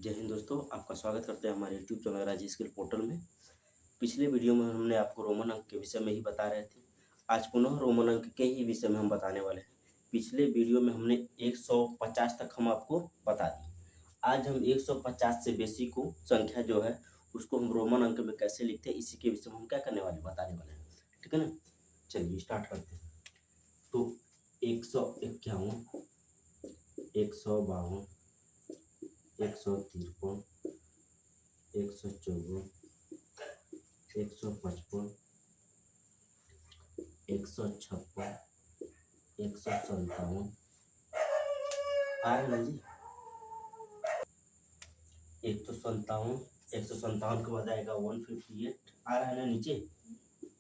जय हिंद दोस्तों, आपका स्वागत करते हैं हमारे यूट्यूब चैनल राजी स्किल पोर्टल में। पिछले वीडियो में हमने आपको रोमन अंक के विषय में ही बता रहे थे। आज पुनः रोमन अंक के ही विषय में हम बताने वाले हैं। पिछले वीडियो में हमने 150 तक हम आपको बता दिए। आज हम 150 से बेसी को संख्या जो है उसको हम रोमन अंक में कैसे लिखते हैं, इसी के विषय में हम क्या करने वाले बताने वाले हैं। ठीक है ना, चलिए स्टार्ट करते हैं। तो 151, 152, 153, 154, 155, 156, 157 आ रहा है ना जी। 157, 157 के बाद आएगा 158 आ रहा है ना नीचे।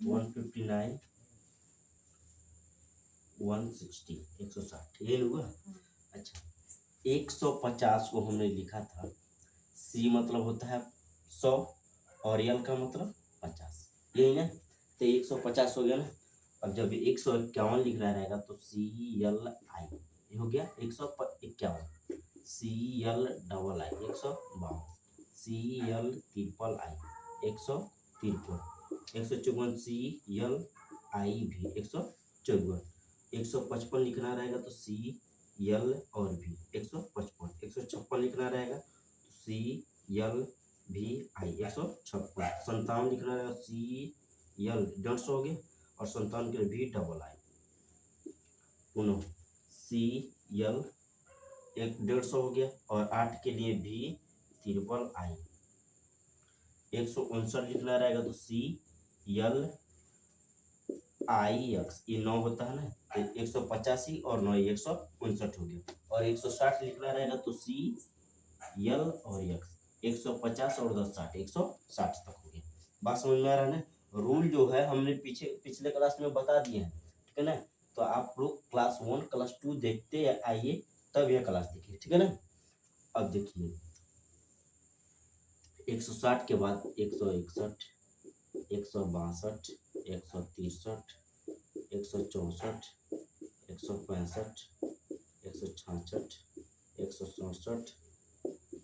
159, 160, 160 ये होगा। अच्छा, 150 को हमने लिखा था। सी मतलब होता है 100 और यल का मतलब 50, यही ना। तो 150 हो गया ना। अब जब 151 लिखना रहेगा तो सी यल आई, ये हो गया 151। सी L double I 152, C L triple I 153, 154 सी यल आई भी 154, 155 लिखना रहेगा तो सी यल और भी 155, 156 लिखना रहेगा तो सी यल भी आई 156, 57 लिखना रहेगा सी यल 150 हो गया और 57 के लिए भी डबल आई। पुनः सी यल 150 हो गया और 8 के लिए भी ट्रिपल आई। 159 लिखना रहेगा तो सी यल आई एक्स, ये 9 होता है ना, तो 185 और 9 159 हो गया। और 160 लिखना रहेगा तो सी यल और एक्स 150 और 10 60 160 तक हो गया। बात समझ में आ रहा है ना। रूल जो है हमने पिछले क्लास में बता दिए हैं, ठीक है ना। तो आप लोग क्लास 1 क्लास 2 देखते आइए, तब यह क्लास देखिए, ठीक है ना। अब देखिए 160 के बाद 161, 162, 163, 164, 165, 166, 167,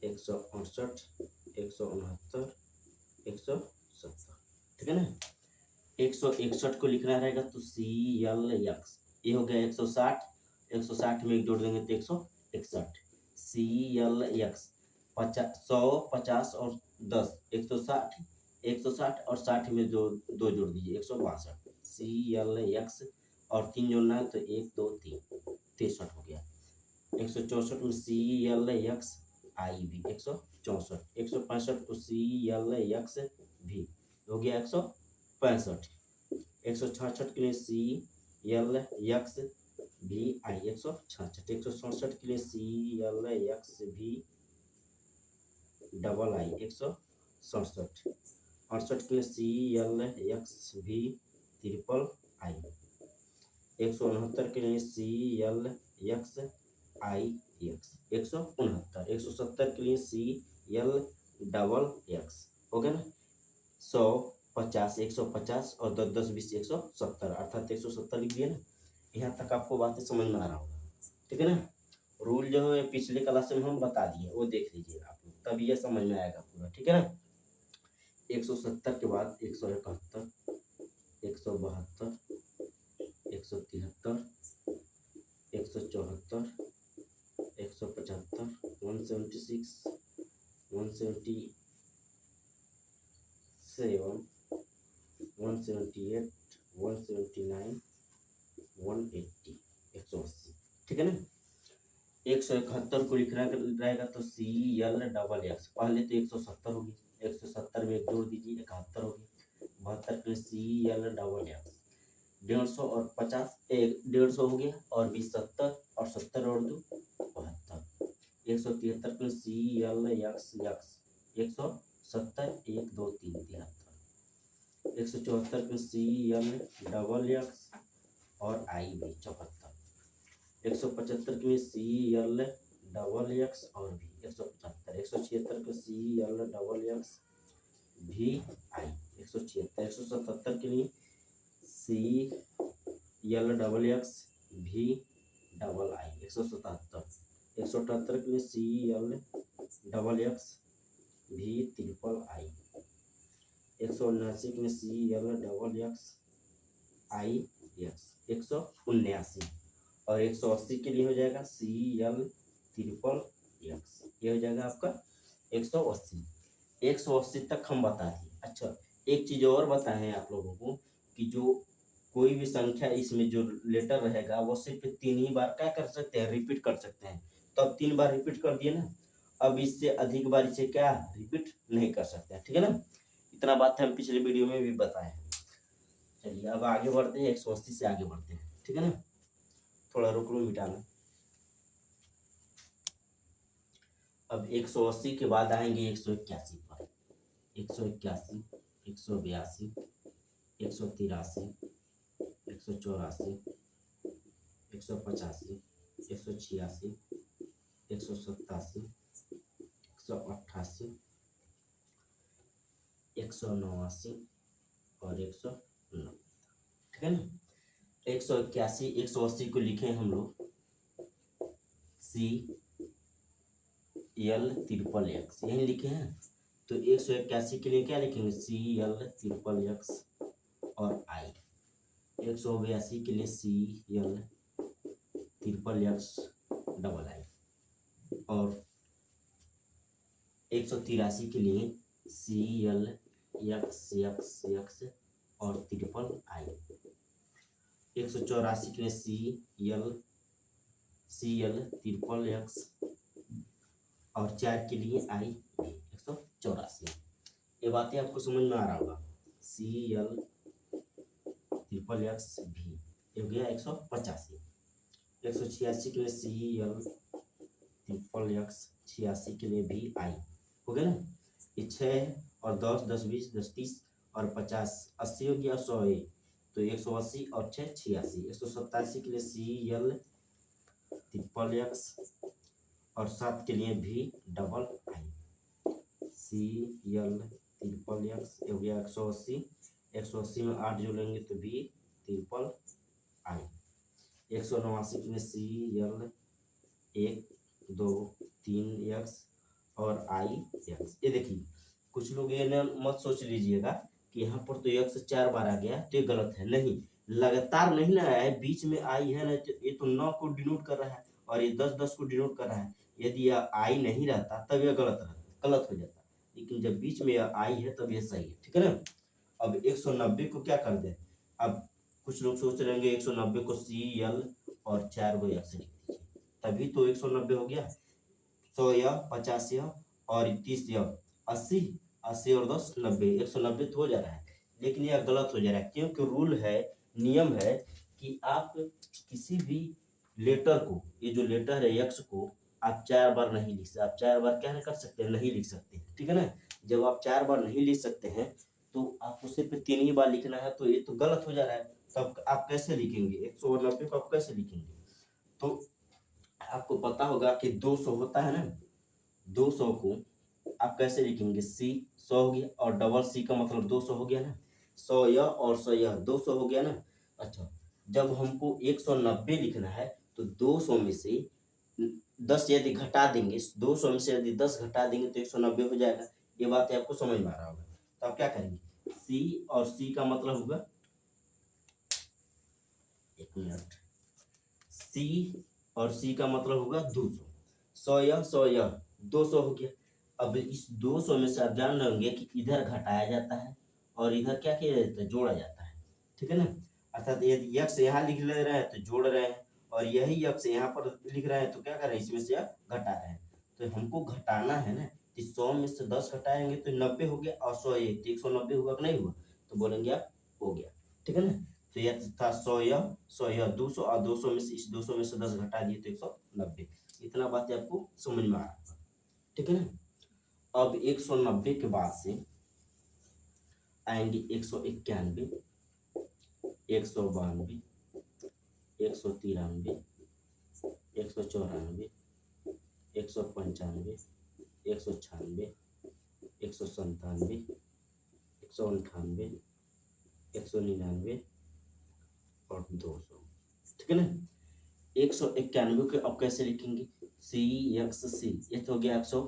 168, 169, 170, ठीक है ना। 161 को लिखना रहेगा तो सी यल एक्स, ये हो गया 160, 160 में एक जोड़ देंगे तो 161, सी यल एक्स 100, 50 और 10 160, 160 और 60 में जो दो जोड़ दीजिए 162, सी यल एक्स और 3 जोड़ना है तो 1 2 3 63 हो गया। 164 में सी यल एक्स आई भी 164, 165 को सी यल एक्स भी हो गया 165, 166 के लिए सी यल एक्स भी आई 166, 167 के लिए सी यल एक्स भी डबल आई 167, 68 के लिए सी यल एक्स भी ट्रिपल आई, 169 के लिए सी यल एक्स आई एक्स 169, 170 के लिए सी यल डबल एक्स हो गया ना। 100, 50, 150 और 10 10 20 170 अर्थात 170 लिख दिया ना। यहाँ तक आपको बातें समझ में आ रहा होगा, ठीक है ना। रूल जो है पिछले क्लास में हम बता दिए, वो देख लीजिए आप लोग, तब ये समझ में आएगा पूरा, ठीक है ना। 170 के बाद 171, 172, 173, 174, 175, 176, 177, 178, 179, 180, 180, ठीक है ना। 171 को लिखना रहेगा तो सी यल डबल एक्स, पहले तो 170 होगी, 170 में एक जोड़ दीजिए 71 होगी, 72 के सी यल डबल एक्स 150 और 50 150 हो गया और 20 70 और 70 और 2 72, 173 के सी यल एक्स एक्स 170 1 2 3 73, 174 के सी यल डबल एक्स और आई भी 74, 175 के सी यल डबल एक्स और भी 175, 176 के सी यल डबल एक्स भी आई 176, 177 के लिए सी यल डबल एक्स भी डबल आई 177, 178 के लिए सी यल डबल एक्स भी ट्रिपल आई। 179 के लिए सी एल डबल एक्स आई एक्स 179, और 180 के लिए हो जाएगा सी एल ट्रिपल एक्स, ये हो जाएगा आपका 180। 180 तक हम बता दिए। अच्छा, एक चीज और बताएं आप लोगों को कि जो कोई भी संख्या इसमें जो लेटर रहेगा वो सिर्फ 3 ही बार क्या कर सकते हैं, रिपीट कर सकते हैं। तो अब 3 बार रिपीट कर दिए ना, अब इससे अधिक बार इसे क्या रिपीट नहीं कर सकते हैं, ठीक है ना। इतना बात हम पिछले वीडियो में भी बताए हैं। चलिए अब आगे बढ़ते हैं, 180 से आगे बढ़ते हैं, ठीक है ना। थोड़ा रुक लो मिटाना। अब 180 के बाद आएंगे 181 पर। 181, 182, 183, 184, 185, 186, 187, 188, 189 और 190, ठीक है ना। 181, 180 को लिखे हम लोग सी एल ट्रिपल एक्स, यही लिखे हैं। तो 181 के लिए क्या लिखेंगे, सी एल ट्रिपल एक्स और आई। 182 के लिए C L triple X double I, और 183 के लिए C L X X X और ट्रिपल आई। 184 के लिए सी एल ट्रिपल एक्स और 4 के लिए आई 184। ये बातें आपको समझ में आ रहा होगा। सी एल ट्रिपल एक्स भी हो गया 185। 186 के लिए सी एल ट्रिपल एक्स 86 के लिए भी आई हो गया ना। ये 6 और 10 10 20 10 30 और 50 80 हो गया, 100 है तो 180 और 6 86। 187 के लिए सी एल ट्रिपल एक्स और 7 के लिए भी double I. C L triple X हो गया 180। 180 में 8 जोड़ेंगे तो भी ट्रिपल आई। 189 के लिए सी एल 1 2 3 एक्स और आई एक्स। ये देखिए, कुछ लोग ये ना मत सोच लीजिएगा कि यहाँ पर तो एक्स 4 बार आ गया तो ये गलत है। नहीं, लगातार नहीं ना आया है, बीच में आई है ना, ये तो 9 को डिनोट कर रहा है और ये 10 10 को डिनोट कर रहा है। यदि यह आई नहीं रहता तब यह गलत हो जाता, लेकिन जब बीच में यह आई है तब यह सही है, ठीक है ना। अब 190 को क्या कर दे, अब कुछ लोग सोच रहे होंगे 190 को सी एल और 4 गो एक्स लिख दीजिए, तभी तो 190 हो गया। 100 या 50 या और 30 या 80, 80 और 10 90, 190 तो हो जा रहा है। लेकिन यह गलत हो जा रहा है, क्योंकि रूल है, नियम है कि आप किसी भी लेटर को, ये जो लेटर है एक्स को आप 4 बार नहीं लिख सकते। आप 4 बार क्या नहीं कर सकते, नहीं लिख सकते, ठीक है ना। जब आप 4 बार नहीं लिख सकते हैं तो आपको सिर्फ 3 ही बार लिखना है, तो ये तो गलत हो जा रहा है। तब आप कैसे लिखेंगे 190 को, आप कैसे लिखेंगे। तो आपको पता होगा कि 200 होता है ना, 200 को आप कैसे लिखेंगे, सी 100 हो गया और डबल सी का मतलब 200 हो गया ना। 100 यह और 100 यह 200 हो गया ना। अच्छा, जब हमको 190 लिखना है तो 200 में से 10 यदि घटा देंगे, 200 में से यदि 10 घटा देंगे तो 190 हो जाएगा। ये बात आपको समझ में आ रहा होगा। तो आप क्या करेंगे, सी और सी का मतलब होगा, एक मिनट, सी और सी का मतलब होगा 200। 100 यह 100 यह 200 हो गया। अब इस 200 में से आप जान रहे होंगे कि इधर घटाया जाता है और इधर क्या किया जाता है, जोड़ा जाता है, ठीक है ना। अर्थात यदि यक्स यहाँ लिख ले रहे हैं तो जोड़ रहे हैं, और यही यक्स यहाँ पर लिख रहे हैं तो क्या कर रहे हैं, इसमें से आप घटा रहे हैं। तो हमको घटाना है ना, तो 100 में से 10 घटाएंगे तो 90 हो गया, और 100 ये तो 190 हुआ कि नहीं हुआ, तो बोलेंगे आप हो गया, ठीक है ना। तो यह था 100 यह 100 यह 200, और 200 में से इस 200 में से 10 घटा दिए तो 190। इतना बात आपको समझ में आ रहा है, ठीक है ना। अब 190 के बाद से आएंगे 191, 192, 193, 194, 195, 196, 197, 198, 199 और 200, ठीक है ना। 191 को अब कैसे लिखेंगे, सी एक्स सी, ये तो हो गया 100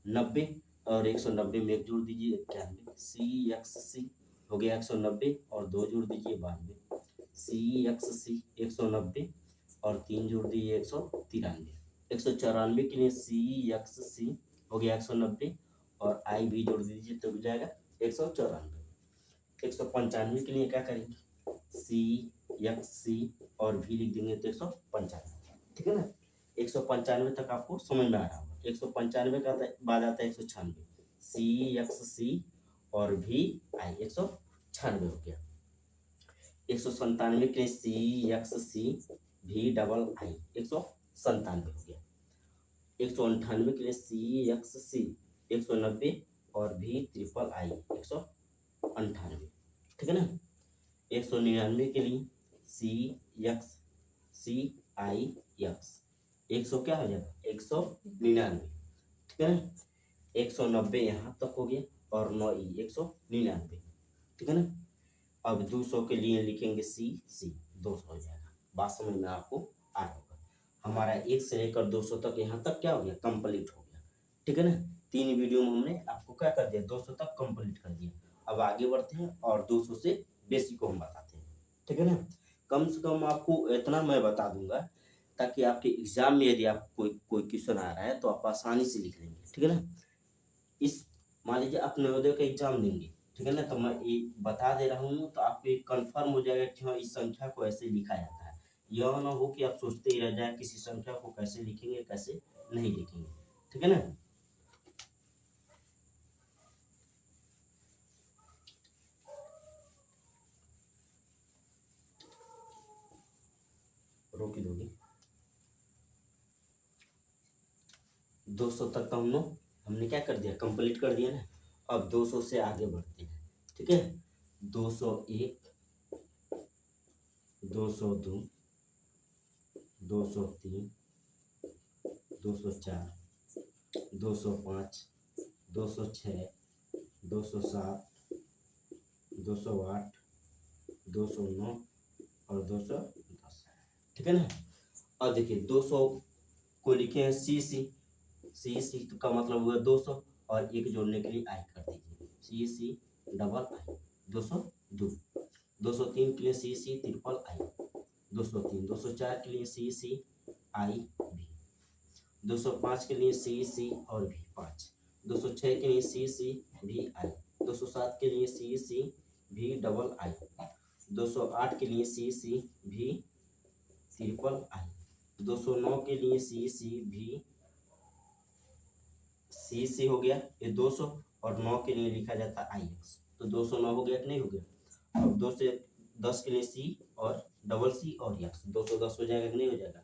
90 और 190 में एक जोड़ दीजिए 91, सी एक्स सी हो गया 190 और 2 जोड़ दीजिए 92, सी एक्स सी 190 और 3 जोड़ दीजिए 193, 194 के लिए सी एक्स सी हो गया 190 और आई भी जोड़ दीजिए तो मिल जाएगा 194। 195 के लिए क्या करेंगे, सी एक्स सी और भी लिख देंगे तो 195, ठीक है ना। 195 तक आपको समझ में आ रहा होगा। 195 का बाद आता है 196, सी एक्स सी और भी आई 196 हो गया। 197 के लिए सी एक्स सी भी डबल आई 197 हो गया। 198 के लिए सी एक्स सी 190 और भी ट्रिपल आई 198, ठीक है ना। 199 के लिए सी एक्स सी आई एक्स 100 क्या हो जाएगा 199, ठीक है ना। 190 यहाँ तक हो गया और 9 199, ठीक है ना। अब 200 के लिए लिखेंगे सी सी 200 हो जाएगा। बात समझ में आपको आ रहा होगा। हमारा 1 से लेकर 200 तक यहाँ तक क्या हो गया, कंप्लीट हो गया, ठीक है ना। 3 वीडियो में हमने आपको क्या कर दिया, 200 तक कंप्लीट कर दिया। अब आगे बढ़ते हैं और 200 से बेसिक को हम बताते हैं, ठीक है ना। कम से कम आपको इतना मैं बता दूंगा ताकि आपके एग्जाम में यदि आप कोई क्वेश्चन आ रहा है तो आप आसानी से लिख लेंगे, ठीक है ना। इस मान लीजिए आप नवोदय का एग्जाम देंगे, ठीक है ना, तो मैं ये बता दे रहा हूँ तो आपको एक कंफर्म हो जाएगा कि हाँ इस संख्या को ऐसे लिखा जाता है। यह ना हो कि आप सोचते ही रह जाए किसी संख्या को कैसे लिखेंगे कैसे नहीं लिखेंगे, ठीक है ना। रोकी दोगे 200 तक का हमने क्या कर दिया, कंप्लीट कर दिया ना। अब 200 से आगे बढ़ते हैं, ठीक है। 201 202 203 204 205 206 207 208 209 और 210, ठीक है ना। अब देखिए 200 को लिखे हैं सी सी, सी सी का मतलब हुआ 200 और एक जोड़ने के लिए आई कर दीजिए, सी सी डबल आई 202। 203 के लिए सी सी ट्रिपल आई 203। 204 के लिए सी सी आई भी 205 के लिए सी सी और भी 5। 206 के लिए सी सी भी आई 207 के लिए सी सी भी डबल आई 208 के लिए सी सी भी ट्रिपल आई 209 के लिए सी सी भी सी सी हो गया ये 200 और 9 के लिए लिखा जाता है आई एक्स, तो 209 हो गया कि नहीं हो गया। अब 2 से 10 के लिए सी और डबल सी और एक्स 210 हो जाएगा कि नहीं हो जाएगा।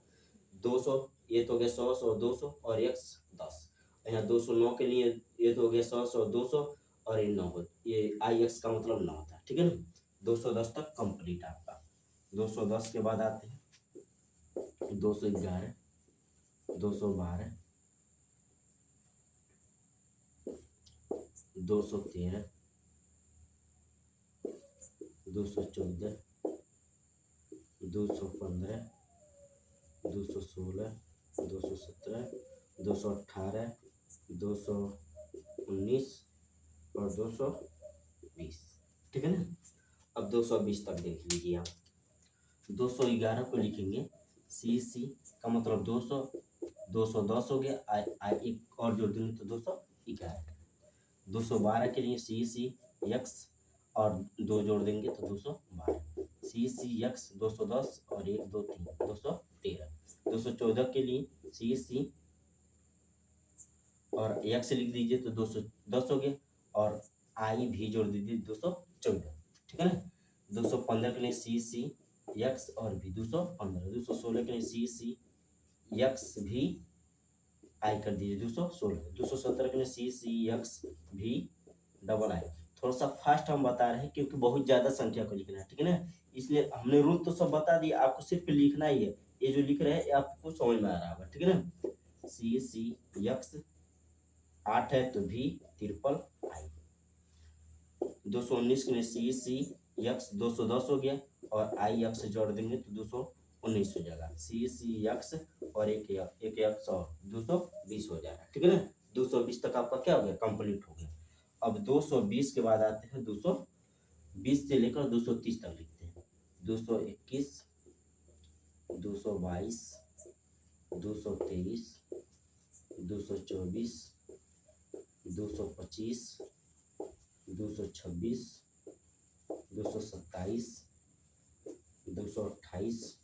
200 ये तो हो गया 100 100 200 और एक्स 10, यहाँ 209 के लिए ये तो हो गया 100 100 200 और ये 9 ये आई एक्स का मतलब 9 था, ठीक है ना। 210 तक कंप्लीट आपका। 210 के बाद आते हैं 211 212 213 214 215 216 217 218 219 और 220, ठीक है ना। अब 220 तक देख लीजिए आप। 211 को लिखेंगे सी सी का मतलब 200 210 हो गया, एक और जोड़ देंगे तो 211। 212 के लिए सी सी एक्स और 2 जोड़ देंगे तो 212, सी सी एक्स 210 और 1 2 3 213। 214 के लिए सी सी और एक्स लिख दीजिए तो 210 हो गया और आई भी जोड़ दीजिए 214, ठीक है ना। 215 के लिए सी सी एक्स और भी 215। 216 के लिए सी सी एक्स भी आई कर दीजिए 216। 217 के लिए सी सी एक्स भी डबल आई। थोड़ा सा फास्ट हम बता रहे हैं क्योंकि बहुत ज्यादा संख्या को लिखना है, ठीक है ना, इसलिए हमने रूल तो सब बता दिया, आपको सिर्फ लिखना ही है। ये जो लिख रहे हैं आपको समझ में आ रहा होगा, ठीक है ना। सी सी एक्स 8 है तो भी ट्रिपल आई। 219 के लिए सी सी एक्स 210 हो गया और आई एक्स जोड़ देंगे तो 219 हो जाएगा। सी सी एक्स और एक एक्स और 220 हो जाएगा, ठीक है ना। 220 तक आपका क्या हो गया, कंप्लीट हो गया। अब 220 के बाद आते हैं 220 से लेकर 230 तक लिखते हैं। 221, 222, 223, 224, 225, 226, 227, 228,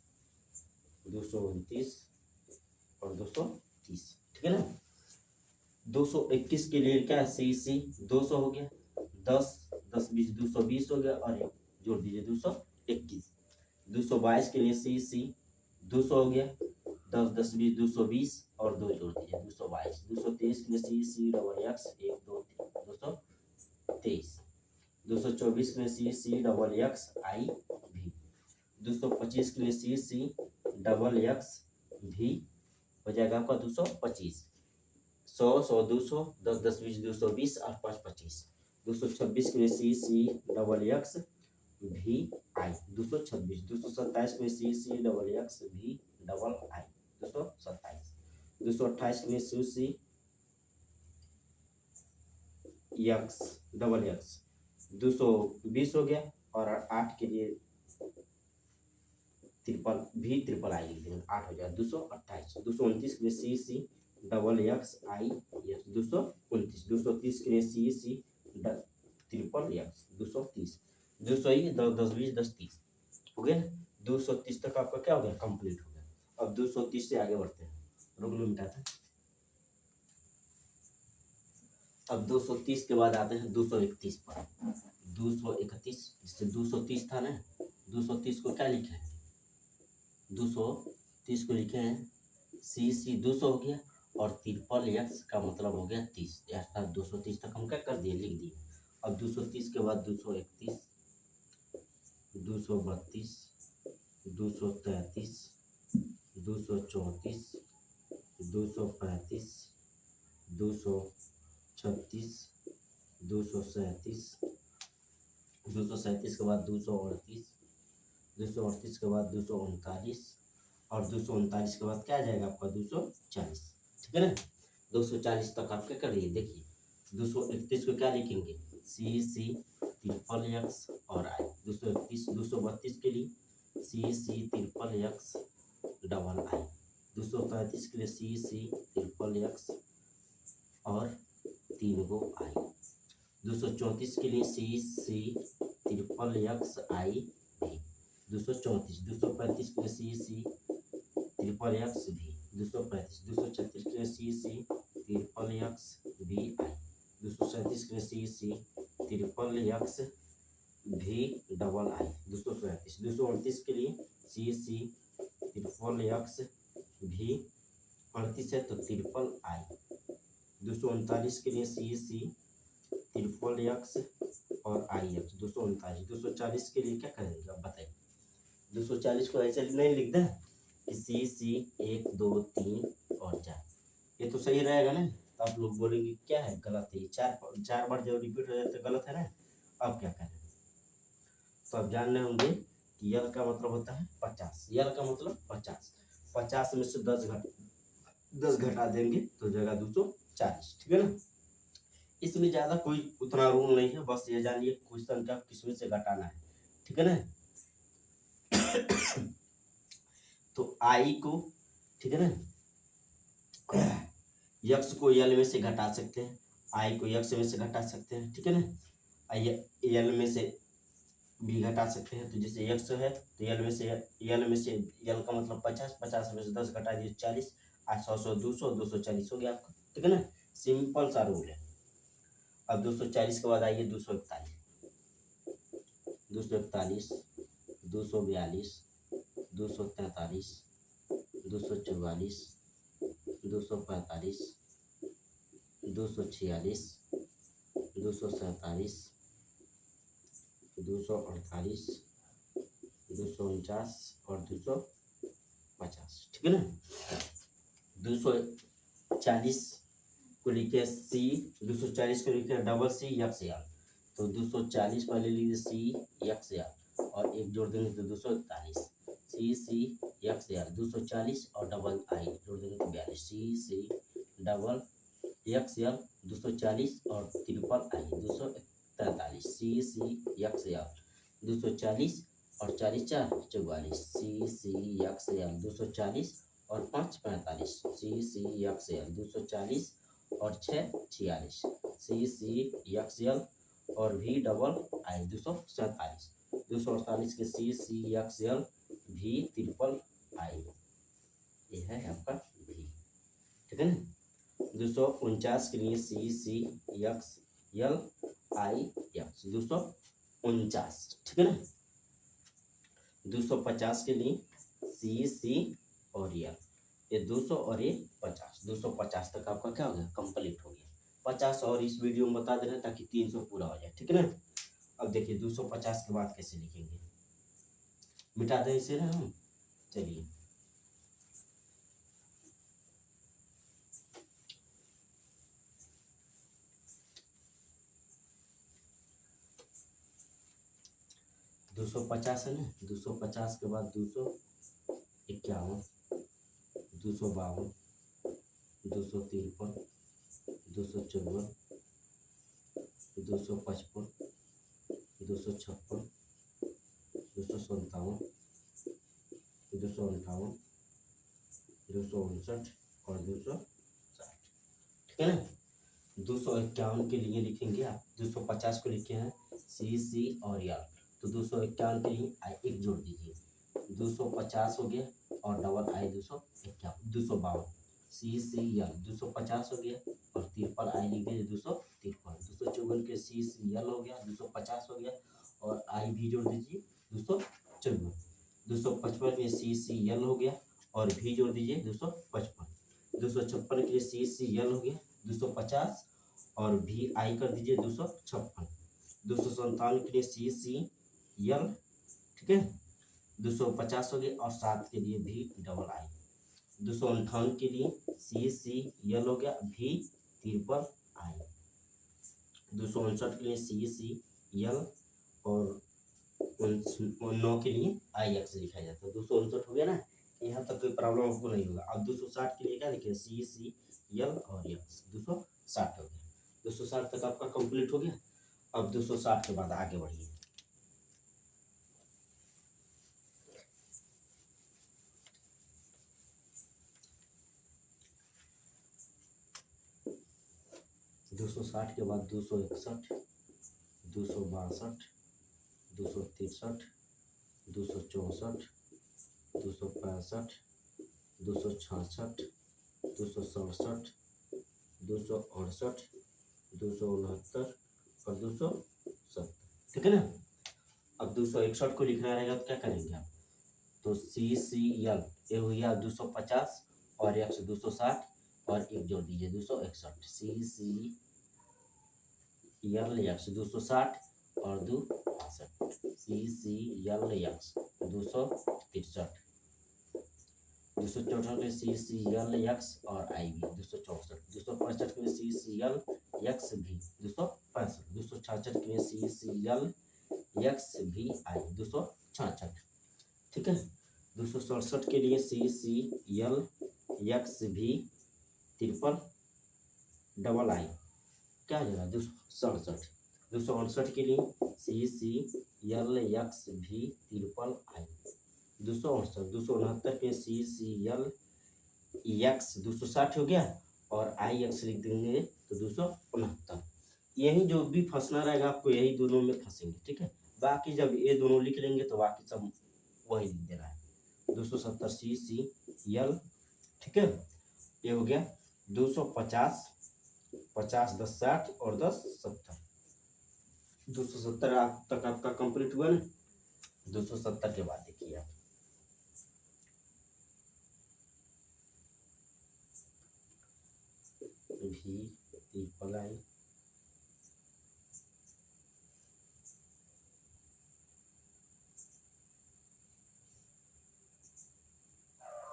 229 और 230, ठीक है ना। 221 के लिए क्या है, सी 200 हो गया, 10 10 20 220 हो गया, और एक जोड़ दीजिए 221। 222 के लिए सी 200 हो गया, 10 10 20 220 और 2 जोड़ दीजिए 222। 223 के लिए सी डबल एक्स 1 2 3 223। 224 के लिए सी डबल एक्स आई भी। 225 के लिए सी डबल एक्स भी हो जाएगा आपका 225। 100 100 200 10 10 20 220 और 5 25। 226 के लिए सी डबल एक्स भी आई 226। 227 के लिए सी डबल एक्स भी डबल आई 227। 228 के लिए सी एक्स डबल एक्स 220 हो गया, और 8 के लिए ट्रिपल आई लिख देंगे, 8 हो जाएगा 228। 229 के लिए सी डबल एक्स आई एक्स 229। 230 के लिए सी ट्रिपल एक्स 230। 200 ही 10 10 20 10 30 हो गया ना। 230 तक आपका क्या हो गया, कंप्लीट हो गया। अब 230 से आगे बढ़ते हैं, रुक लो मिटाते हैं। अब 230 के बाद आते हैं 231 पर। 231 इससे 230 था ना, 230 को क्या लिखे हैं, 230 को लिखे हैं सी 200 हो गया, और ट्रिपल एक्स का मतलब हो गया 30, अर्थात 230 तक हम क्या कर दिए, लिख दिए। अब 230 के बाद 231, 232, 233, 234, 235, 236, 237, 237 के बाद 238, 238 के बाद 239, और 239 के बाद क्या आ जाएगा आपका 240, ठीक है ना। 240 तक आप क्या करिए, देखिए 231 को क्या लिखेंगे, सी ट्रिपल एक्स और आई। 231 232 के लिए C triple X double I. 233 के लिए सी ट्रिपल एक्स और 3 गो आई। 234 के लिए सी ट्रिपल एक्स आई भी। 234 235 के लिए सी ट्रिपल एक्स भी। 235 236 के लिए सी ट्रिपल एक्स भी आई। 237 के लिए सी ट्रिपल एक्स भी डबल आई। 237 238 के लिए सी ट्रिपल एक्स भी 38 है तो ट्रिपल आई। 239 के लिए सी ट्रिपल एक्स और आई एक्स 239। 240 के लिए क्या करेंगे अब बताइए। 240 को ऐसे नहीं लिखना है कि सी 1 2 3 और 4, ये तो सही रहेगा ना। तो आप लोग बोलेंगे क्या है, गलत है, चार बार जब रिपीट हो जाए तो गलत है ना। अब क्या करें, तो अब जान रहे होंगे कि यल का मतलब होता है 50। यल का मतलब 50, 50 में से 10 घटा देंगे तो जगह 240, ठीक है ना। इसमें ज्यादा कोई उतना रूल नहीं है, बस ये जानिए क्वेश्चन का किसमें से घटाना है, ठीक है ना। तो आई को, ठीक है ना, यक्स को यल में से घटा सकते हैं, आई को यक्स में से घटा सकते हैं, ठीक है ना। यल में से भी घटा सकते हैं, तो जैसे यक्स है तो यल में से यल का मतलब 50, 50 में से 10 घटा दिए 40, 800 100 200 240 हो गया आपका, ठीक है ना। सिंपल सा रूल है। अब 240 के बाद आइए 241, 241, 242, 243, 244, 245, 246, 247, 248, 249 और 250, ठीक है ना। 240 को लिखे सी, 240 को लिखे डबल सी एक्स एल, तो 240 पहले लीजिए सी एक्स एल और एक जोड़ देंगे तो 241, सी एक्स एल 240 और डबल आई जोड़ देंगे तो 42, सी डबल एक्स यल 240 और ट्रिपल आई 243, CCXL 240 और 40 4 44, CCXL 240 और 5 45, CCXL 240 और 6 46, CCXL और V डबल आई 247, 248 के CCXL V ट्रिपल आई, ये है आपका V, ठीक है ना। 249 के लिए CCXL IX 249, ठीक है ना। 250 के लिए CC और L, ये 200 और ये 50, 250 तक आपका क्या हो गया, कंप्लीट हो गया। 50 और इस वीडियो में बता दे रहे हैं ताकि 300 पूरा हो जाए, ठीक है ना। अब देखिए 250 के बाद कैसे लिखेंगे, मिटा दें इसे ना हम, चलिए। दो सौ पचास है ना, 250 के बाद 251, 252, 253, 254, 255, 256, 257, 258, 259 और 260, ठीक है ना। 251 के लिए लिखेंगे आप, 250 को लिखे हैं CC और यार, तो 251 के लिए आई एक जोड़ दीजिए, 250 हो गया और डबल आई 251, 252, CCL 250 हो गया और ट्रिपल आई लिख दीजिए 253, 254 के CCL हो गया, 250 हो गया और आई भी जोड़ दीजिए 254, 255 के CCL हो गया और भी जोड़ दीजिए 255, 256 के लिए CCL हो गया 250 और भी आई कर दीजिए 256, 257 के लिए CCL, ठीक है, 250 हो गया और 7 के लिए भी डबल आई, 258 के लिए CCL हो गया भी ट्रिपल आई, 259 के लिए CCL और 9 के लिए IX लिखा जाता है। 259 हो गया ना, यहाँ तक कोई प्रॉब्लम आपको नहीं होगा। अब 260 के लिए क्या लिखे, CCL और X 260 हो गया, 260 तक आपका कंप्लीट हो गया। अब 260 के बाद आगे बढ़िए, दो सौ साठ के बाद 261, 262, 263, 264, 265, 266, 267, 268, 269 और 270, ठीक है ना। अब 261 को लिखना रहेगा तो क्या करेंगे आप, तो CCL ये हो गया 250 और X 260 और एक जोड़ दीजिए 261, CCL X 260 और 262, CCL X 263, 264 में CCL X और आई भी 264, 265 में CCL X भी 265, 266 में CCL X भी आई 266, ठीक है। 267 के लिए CCL X भी ट्रिपल डबल आई, क्या हो जाएगा 267, 268 के लिए CCL X भी ट्रिपल आई, 268, 269 के CCL X 260 हो गया और IX लिख देंगे तो 269, यही जो भी फंसना रहेगा आपको यही दोनों में फंसेंगे, ठीक है। बाकी जब ये दोनों लिख लेंगे तो बाकी सब वही लिख देना है, 270 CCL, ठीक है। ये हो गया 250, 50 10 60 और 10 70, 270 तक आपका कंप्लीट हुआ ना। 270 के बाद देखिए आप, भी ट्रिपल आई,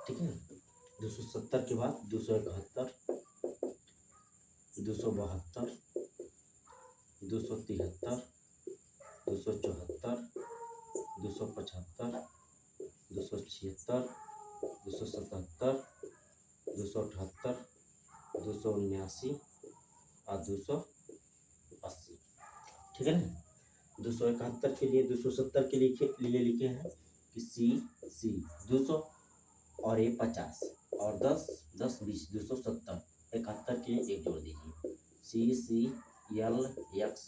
ठीक है। 270 के बाद 271, 272, 273, 274, 275, 276, 277, 278, 279 और 280। ठीक है ना। 271 के लिए 270 के लिए लिखे हैं कि सी 200 और ये 50 और 10 10 20 270 71 के लिए एक जोड़ दीजिए सी यल एक्स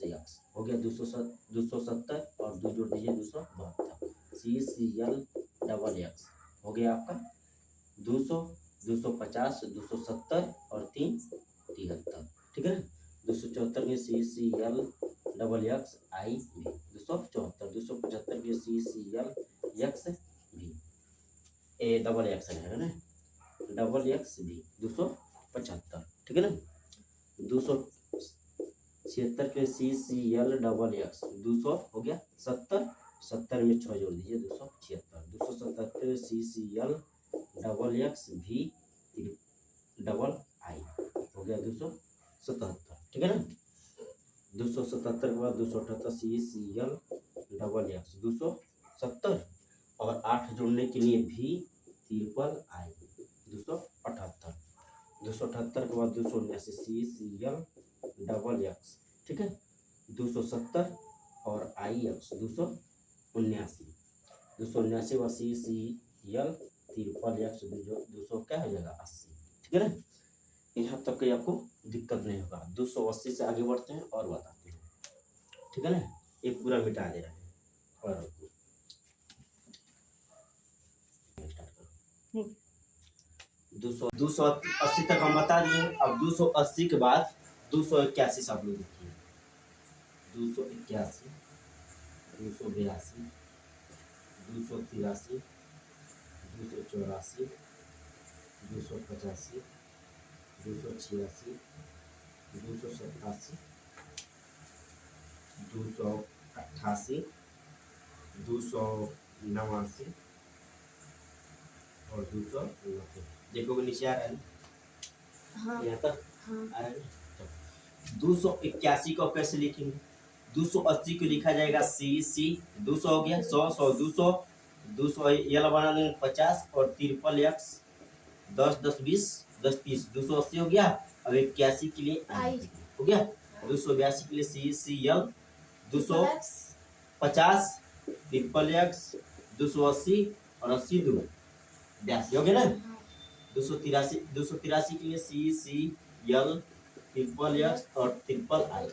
हो गया 270 और 2 जोड़ दीजिए 272 सी यल डबल एक्स हो गया आपका 200 250 270 और 3 73। ठीक है ना। 274 में सी यल डबल एक्स आई भी 274 275 में सी यल एक्स भी ए डबल एक्स है ना डबल एक्स भी 275। ठीक है ना। 276 के सी यल डबल एक्स 200 हो गया 70 70 में 6 जोड़ दीजिए 276 277 सी यल डबल एक्स भी डबल आई हो गया 277। ठीक है ना। 277 के बाद 278 सी यल डबल एक्स 270 और 8 जोड़ने के लिए भी ट्रिपल आई 278 278 के बाद 279 सी यल डबल एक्स। ठीक है 270 और आई एक्स 279 279 व सी यल ट्रिपल एक्स 200 क्या हो जाएगा 80। ठीक है ना। यहाँ तक कोई आपको दिक्कत नहीं होगा। 280 से आगे बढ़ते हैं और बताते हैं। ठीक है ना। ये पूरा मिटा दे रहे हैं और 280 तक हम बता दिए। अब 280 के बाद 281 सब लोग लिखिए 281 282 283 284 285 286 287 288 289 और 290। देखोगे नीचे आ रहा है ना। हाँ। यहाँ तक आ रहा है ना। 281 को कैसे लिखेंगे 280 को लिखा जाएगा सी 200 हो गया 100 100 200 200 ये बना देंगे 50 और ट्रिपल एक्स 10 10 20 10 30 280 हो गया। अब 81 के लिए आई हो गया 282 के लिए सी यल 250 ट्रिपल एक्स 280 और 80 2 82 हो गया ना। 283 के लिए सी यल ट्रिपल एक्स और ट्रिपल आई।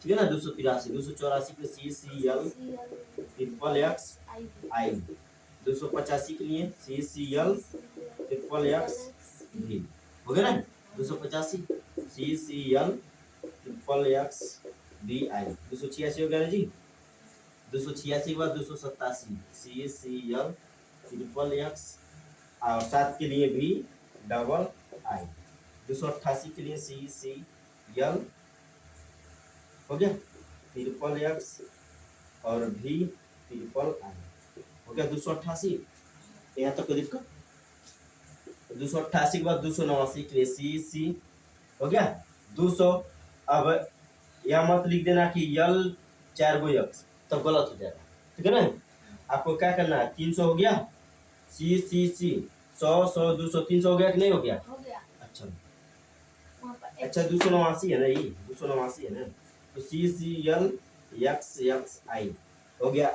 ठीक है ना। 283 284 के लिए सी यल ट्रिपल एक्स आई 285 के लिए सी यल ट्रिपल एक्स भी हो गया ना। 285 सी यल ट्रिपल एक्स बी आई 286 हो गया ना जी। 286 के बाद 287 सी यल ट्रिपल एक्स और 7 के लिए भी डबल आई 288 के लिए सी यल हो गया ट्रिपल एक्स और भी ट्रिपल आई हो गया 288। यहाँ तक कोई दिक्कत। 288 के बाद 289 के लिए सी हो गया 200। अब यह मत लिख देना कि यल 4 गो एक्स तब गलत हो जाएगा। ठीक है ना। आपको क्या करना है 300 हो गया सी 100 100 200 300 हो गया कि नहीं हो गया। अच्छा 289 है ना ये 289 है ना। तो सी यल एक्स आई हो गया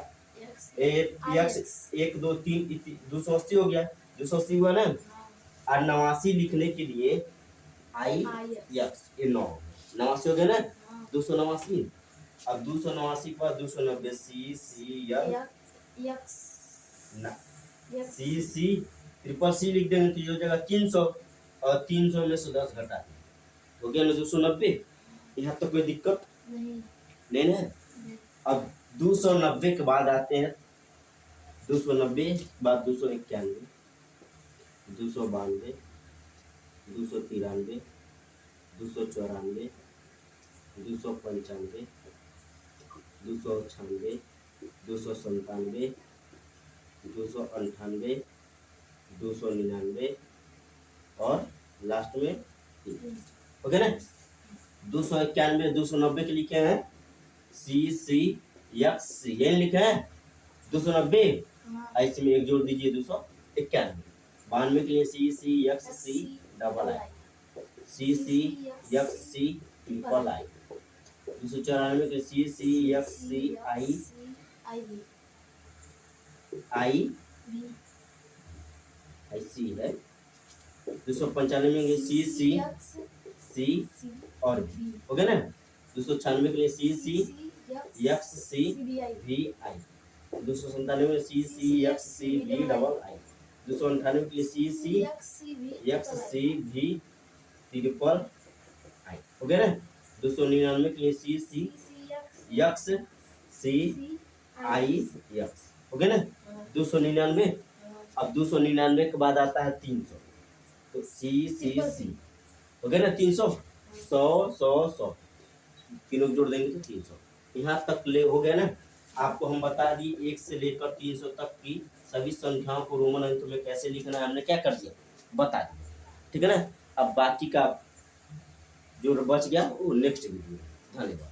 एक्स 1 2 3 280 हो गया 280 हुआ ना। और 89 लिखने के लिए आई एक्स ये 89 हो गया ना 289। अब 289 के बाद 290 सी यल सी ट्रिपल सी लिख देंगे तो ये हो जाएगा 300 और 300 में से 10 घटा हो गया ना 290। यहाँ तो कोई दिक्कत नहीं ना। अब 290 के बाद आते हैं 290 बाद 291 292 293 294 295 296 297 298 299 और लास्ट में ओके ना। 291 290 के लिखे हैं सी एक्स ये लिखे हैं 290 ऐसे में एक जोड़ दीजिए 291 92 के लिए C X C double I CCXC triple I. 294 के CCXC आई सी है। 295 के CCC और V हो गया ना। 296 के लिए CCXC VI। 297 में CCXC V डबल आई। 298 के लिए CCXC V ट्रिपल आई हो गया ना। 299 के लिए CCXC IX हो गया ना। 299। अब 299 के बाद आता है 300, तो CCC हो गया ना। 300 100 तीनों जोड़ देंगे तो 300। यहाँ तक ले हो गया ना। आपको हम बता दी 1 से लेकर 300 तक की सभी संख्याओं को रोमन अंक में कैसे लिखना है, हमने क्या कर दिया बता दिया, ठीक है ना। अब बाकी का जो बच गया वो नेक्स्ट वीडियो में। धन्यवाद।